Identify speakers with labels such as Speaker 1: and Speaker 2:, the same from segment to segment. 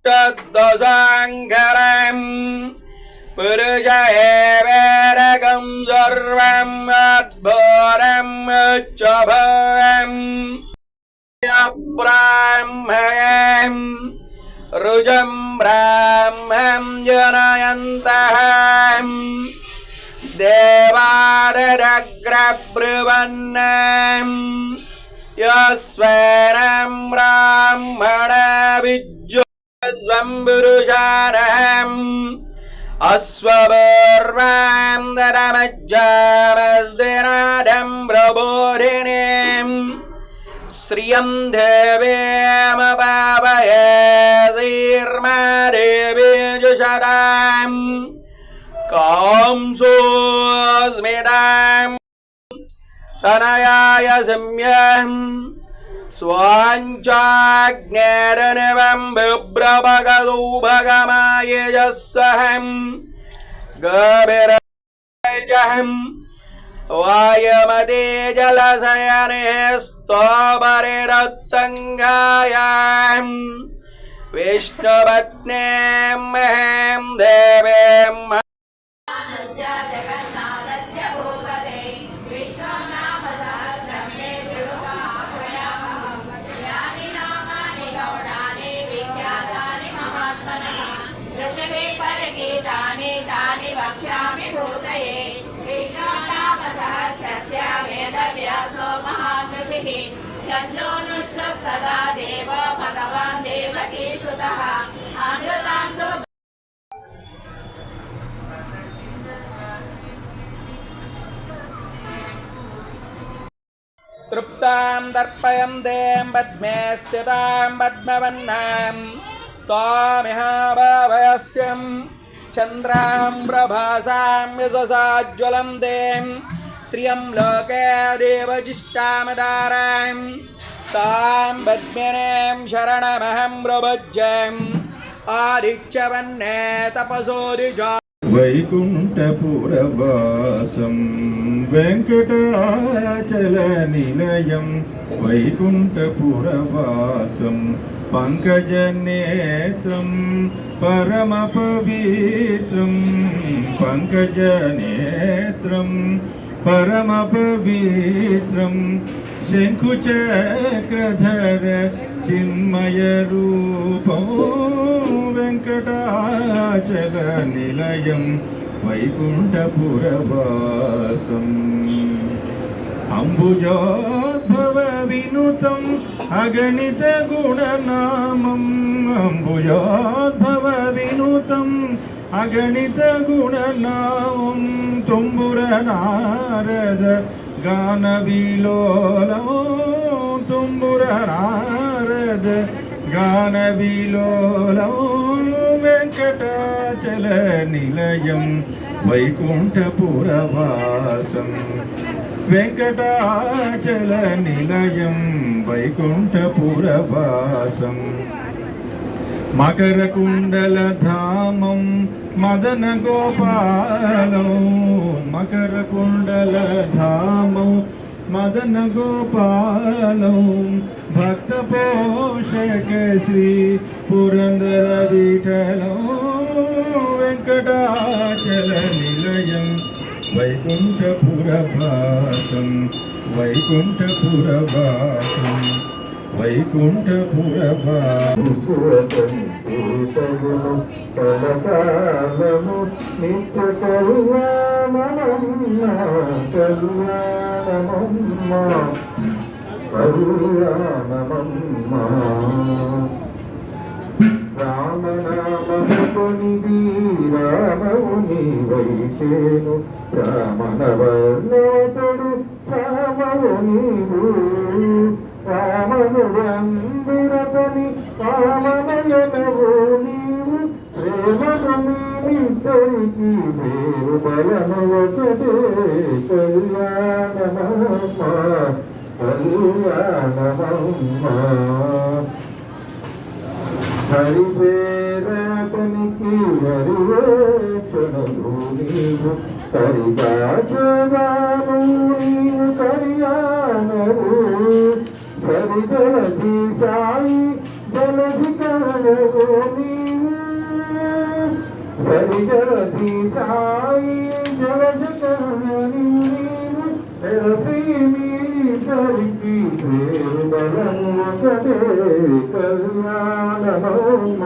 Speaker 1: तद्दशाङ्करम् पुरुषेवेरकं सर्वम् अद्भुरम् उच्चभवम् ब्राह्मणम् रुजं ब्राह्मं जनयन्तः देवादरग्रब्रुवन्नम् यस्वैनं ब्राह्मणविज्जुस्वं पुरुषानहम् अश्वपूर्वां दरमज्जामस्दिनादं प्रबोधिनीम् श्रियं देवीमपावये श्रीर्मा देवी जुषतां कांसोऽस्मितां तनयाय सम्यं स्वाञ्चाग्नेरनिवं बिभ्रभगदौभगमायजस्सहं गभिरजहं वायमते जलशयने स्तोपरिरत्तङ्गायां विष्णुपत्नीं महीं देवीं तृप्तां दर्पयं दें पद्मे स्थितां पद्मवन्नां त्वामिह भावयस्यं चन्द्रां प्रभासां यशसाज्ज्वलं दें श्रियं लोके देवजिष्टामदारां तां पद्मिनीं शरणमहं प्रभज्यम् आदित्यवन्ने तपसोदिजा
Speaker 2: వైకుంఠపురవాసం వెంకటాచలనిలయం వైకుంఠపురవాసం పంకజనేత్రం పరమపవిత్రం పంకజనేత్రం పరమపవిత్రం శంఖుచక్రధర చిన్మయరూపం వెంకటాచలనిలయం వైకుంఠపురవాసం అంబుజోద్భవ వినుతం అగణిత గుణనామం అంబుజోద్భవ వినుతం అగణిత గుణనామం తుంబుర నారద గాన విలోలం తుంబుర నారద గాన విలోలం వెంకటాచల నిలయం వైకుంఠపురవాసం వెంకటాచల నిలయం వైకుంఠపురవాసం మకరకుండలధామం మదన గోపాలం మకరకుండలధామం మదన గోపాలం భక్త పోషక శ్రీ పురందర విఠలం వెంకటాచల నిలయం వైకుంఠపురవాసం వైకుంఠపురవాసం
Speaker 3: వైకుంఠపురవాసము నిత్య కళ్యాణమమ్మ కళ్యాణమమ్మ కళ్యాణమమ్మ రామనామమునిది రామముని వైచేను రామనవర్ణతుడు రామమునివు రామను వందురతని రామనయనవు నీవు ప్రేమను నీతరికి దేవు బలము ఒకటే కళ్యాణమమ్మ కళ్యాణమమ్మ హరివేరతనికి హరివేక్షణలు నీవు కరిగాచగాను నీవు కరియానవు సరి జలధి సాయి జలధి సరిజలధి సాయి జలజగని మీదరికి పేరు బలం ఒకటే కళ్యాణమమ్మ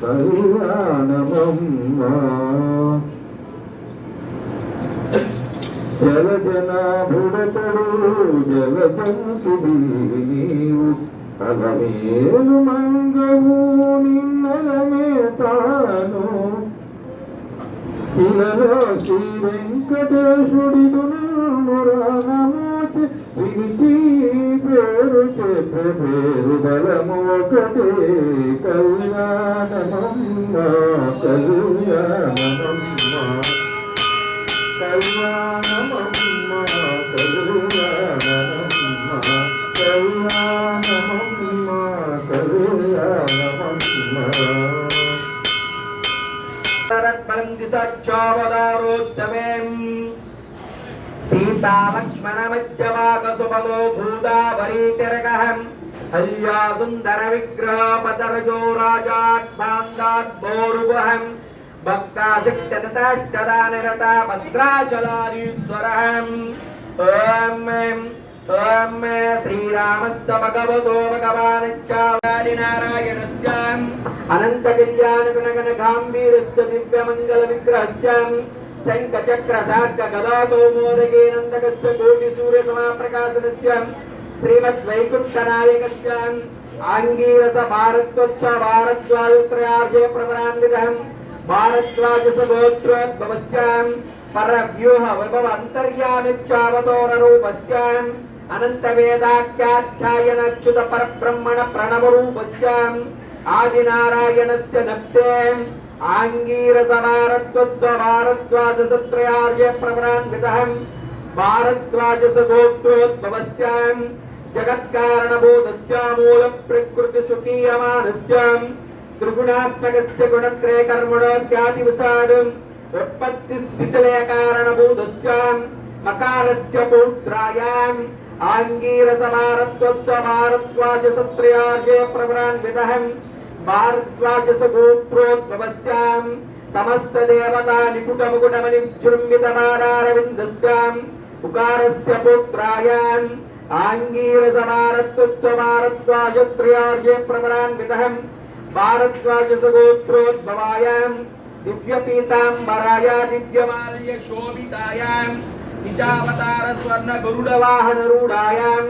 Speaker 3: కళ్యాణమమ్మ జలజనాభుడతడు జలజంతుడి నీవు అలమేలు మంగవు నిన్నలమే తాను ఇలలో శ్రీ వెంకటేశుడిడు రానమోచి విడిచి పేరు చెప్పే పేరు బలము ఒకటే కళ్యాణమమ్మ కళ్యాణమమ్మ కళ్యాణమమ్మ కళ్యాణమమ్మ కళ్యాణమమ్మ కళ్యాణమమ్మ
Speaker 1: సీతా లక్ష్మణ మధ్యవాగసుపదో భూదావరీతిరగహం అల్యా సుందర విగ్రహ పదరజో రాజాత్మాందాద్భోరువహం భక్తాశక్తనతాష్టదా నిరత భద్రాచలాధీశ్వరహం ఓం ఓం శ్రీరామస్య భగవతో భగవానచ్చారి నారాయణస్య అనంత కళ్యాణ గుణగణ గాంభీరస్య దివ్యమంగళ విగ్రహస్య శంఖ చక్ర శార్క గదాతో మోదకే నందకస్య కోటి సూర్య సమాప్రకాశనస్య శ్రీమద్ వైకుంఠ నాయకస్య ఆంగీరస భారత్వోత్సవ భారద్వాయుత్రయార్జే ప్రవరాన్వితః భారద్వాజ గోత్రోద్భవస్య పరవ్యూహ వైభవ అంతర్యామిచ్చావతోర రూపస్య అనంత వేదాఖ్యాధ్యాయనచ్యుత పరబ్రహ్మణ ప్రణవ రూపస్య ఆది నారాయణస్య నప్తే ఆంగీరస భారద్వాజ భారద్వాజ సత్రయార్జే ప్రవరాన్వితః భారద్వాజ గోత్రోద్భవస్య జగత్కారణబోధస్య మూల ప్రకృతి సుఖీయమానస్య త్రిగుణాత్మకస్య గుణత్రయ కర్మణోత్యాది విసారం ఉత్పత్తి స్థితిలయ కారణభూతస్య మకారస్య పౌత్రాయాం ఆంగీరస భారద్వాజ భారద్వాజ సత్రయార్జే ప్రవరాన్వితః భారద్వాజ గోత్రోద్భవస్య సమస్త దేవతా నిపుటముగుణమణి విజృంభిత మాలారవిందస్య ఉకారస్య పుత్రాయాం ఆంగీరస భారద్వాజ భారద్వాజ త్రయార్జే ప్రవరాన్వితః భారద్వాజ గోత్రోద్భవాయాం దివ్య పీతాంబరాయ దివ్యమాల్య శోభితాయాం నిజావతార స్వర్ణ గరుడ వాహన రూఢాయాం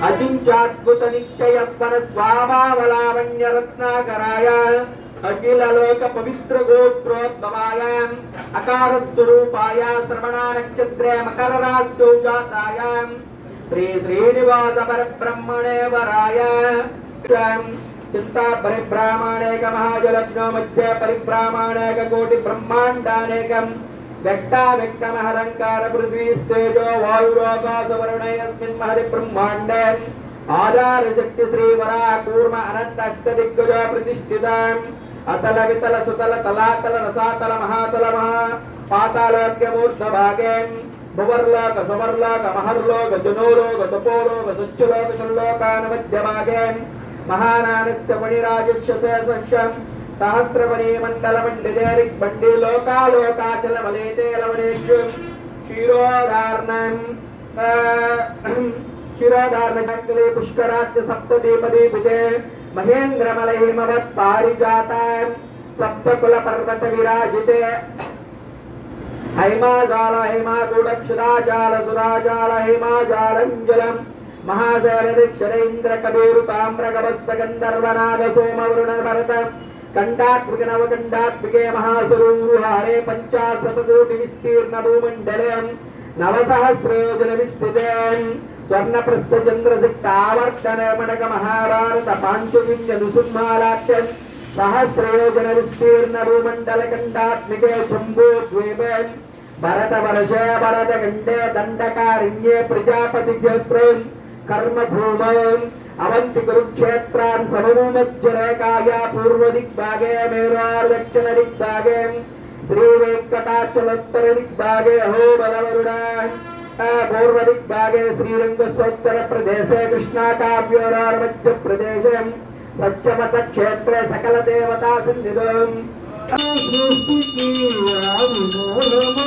Speaker 1: అజించాద్భుత నిత్యయత్వన స్వాభావలావణ్య రత్నాకరాయ అఖిల లోక పవిత్ర గోత్రోద్భవాయాం అకార స్వరూపాయ శ్రవణ నక్షత్రే మకర రాశ్యౌజాతాయాం శ్రీ శ్రీనివాస పరబ్రహ్మణే వరాయ चिंता परिभ्रामाणेक महाजलग्नो मध्ये परिभ्रामाणेक कोटि ब्रह्मांडानेकं व्यक्ता व्यक्तमहरंकार पृथ्वी तेजो वायुरोकाशवरुणयस्मिन् महति ब्रह्मांडे आधार शक्ति श्री वरा कूर्म अनंत अष्टदिग्गज प्रतिष्ठितां अतल वितल सुतल तलातल रसातल महातल महा पातालोक्यमूर्धभागे भुवर्लोक सुवर्लोक महर्लोक जनोलोक तपोलोक सच्चलोक शल्लोकान् मध्यभागे महानानस्य मणिराजस्य शेषं सहस्रमणि मंडल मंडिते ऋग्बंडि लोकालोकाचल मलेते लवणेषु क्षीरोदार्णं क्षीरोदार्णकले पुष्करात्य सप्तदीपदीपिते महेन्द्रमल हिमवत् पारिजातां सप्तकुल पर्वत विराजिते हैमाजाल हैमागुडक्षुराजाल सुराजाल हैमाजालञ्जलम् महाशैलदिक्षरेन्द्र कबीर ताम्रगवस्त गंधर्वनाग सोमवरुण भरत कंडात्मिक नवकंडात्मिके महासुरूहारे 50 कोटि विस्तीर्ण भूमंडले नवसहस्रयोजन विस्तृते स्वर्णप्रस्थ चंद्रसिक्तावर्तन मणक महाभारत पांचुविंज नुसुम्हालाख्य सहस्रयोजन विस्तीर्ण भूमंडल कंडात्मिके जम्बूद्वीपे भरत वर्षे भरत खंडे दंडकारण्ये प्रजापति क्षेत्रे कर्म भूमं अवंति कुरुक्षेत्रान् समभूमज्जरेखाया पूर्व दिग्भागे मेरुर् दक्षिण दिग्भागे श्री वेंकटाचलोत्तर दिग्भागे अहो बलवरुणा पूर्व दिग्भागे श्रीरंगस्वोत्तर प्रदेशे कृष्णा काव्योरार् मध्य प्रदेशे సత్యవత క్షేత్రే సకల దేవతా సన్నిధం
Speaker 3: సృష్టికి ఆది మూలమ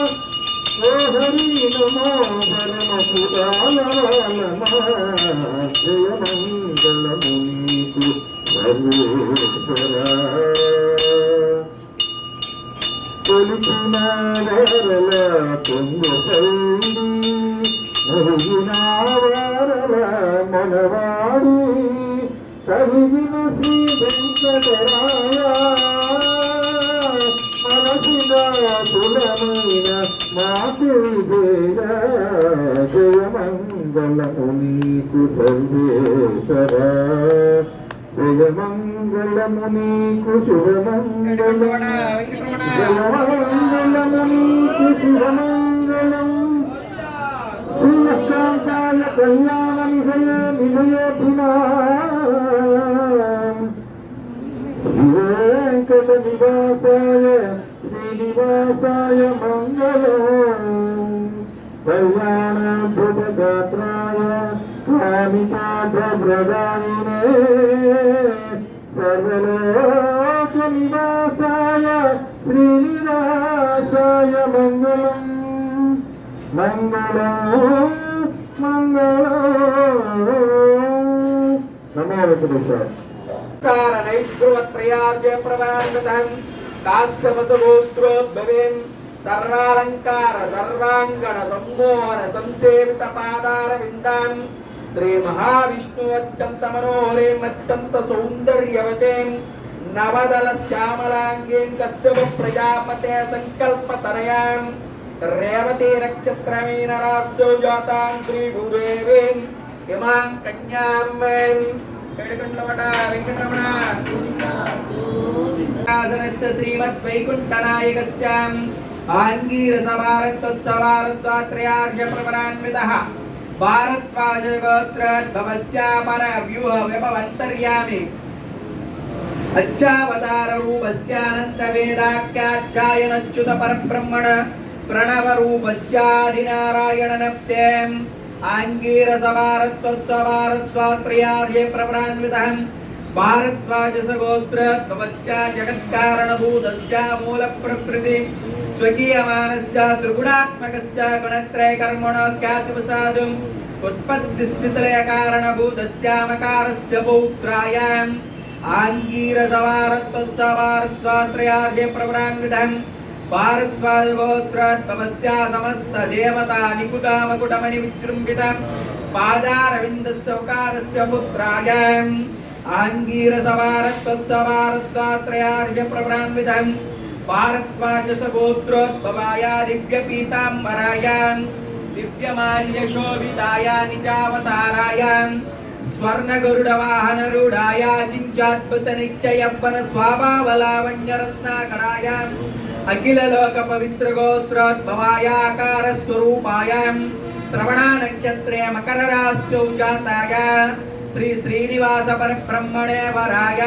Speaker 3: ఓ హరి నమో పరమ పురాణ జయ మంగళము నీకు సర్వేశ్వర కొలిచిన వరల పొంగుపైడి మురిగిన వరల మనవాడి కలిగిన శ్రీ వెంకటరాయ మనసిన కులమైన మాకు విజయ జయ మంగళము నీకు సర్వేశ్వర జయ మంగళము నీకు శుభమంగళం జయ మంగళము నీకు శుభమంగళం శ్రీకాంతాయ కళ్యాణ నిధయ నిలయోధినా శ్రీ వెంకట నివాసాయ శ్రీనివాసాయ మంగళం కళ్యాణ భుజగాత్రాయ కామితాభ్రదాయినే సర్వలోక నివాసాయ శ్రీనివాసాయ మంగళం మంగళం మంగళం నమో వెంకటేశ్వర
Speaker 1: నైద్రువత్రయార్జ ప్రవాంగతం కాశ్యవసగోత్రోద్భవేన్ సర్వాలంకార సర్వాంగణ సమ్మోహన సంసేవిత పాదార విందాం శ్రీ మహావిష్ణు అత్యంత మనోహరేం అత్యంత సౌందర్యవతేం నవదల శ్యామలాంగేం కశ్యప ప్రజాపతే సంకల్పతనయాం రేవతి నక్షత్రమేన రాజ్యో జాతాం శ్రీ భూదేవీం ఇమాం కన్యాం ఏడుకొండలవాడ వెంకటరమణ ఆసనస్య శ్రీమద్ వైకుంఠనాయకస్యాం ఆంగీరసభారతోత్సవారత్వాత్రయార్య ప్రవరాన్వితః భారద్వాజగోత్రోద్భవస్యాపర వ్యూహ విభవంతర్యామి అచ్చావతార రూపస్యానంత వేదాఖ్యాధ్యాయనచ్యుత పరబ్రహ్మణ ప్రణవ రూపస్యాదినారాయణ నప్తేం ఆంగీరసభారతోత్సవారత్వాత్రయార్య ప్రవరాన్వితః భారద్వాజసగోత్రోద్భవస్య జగత్కారణభూతస్య మూల ప్రకృతి స్వకీయమానస్య త్రిగుణాత్మకస్య గుణత్రయ కర్మణోఖ్యాతివసాదం ఉత్పత్తిస్థితిలయ కారణభూతస్య మకారస్య పౌత్రాయాం ఆంగీరసభారతోత్సవారత్వాత్రయార్య ప్రవరాన్వితః భారద్వాజగోత్రోద్భవస్య సమస్త దేవతా నికుటామకుటమణి విజృంభిత పాదారవిందస్య ఉకారస్య పుత్రాయాం ఆంగీరసభారతోత్సవారత్వాత్రయార్య ప్రవరాన్వితః భారద్వాజసగోత్రోద్భవాయ దివ్యపీతాంబరాయ దివ్యమాల్యశోభితాయ నిజావతారాయ స్వర్ణగరుడవాహనరూఢాయ జించాద్భుత నిశ్చయప్పన స్వాభావలావణ్యరత్నాకరాయ అఖిల లోక పవిత్ర గోత్రోద్భవాయ ఆకార స్వరూపాయ శ్రవణ నక్షత్రే మకర రాశౌ జాతాయ శ్రీ శ్రీనివాస పరబ్రహ్మణే వరాయ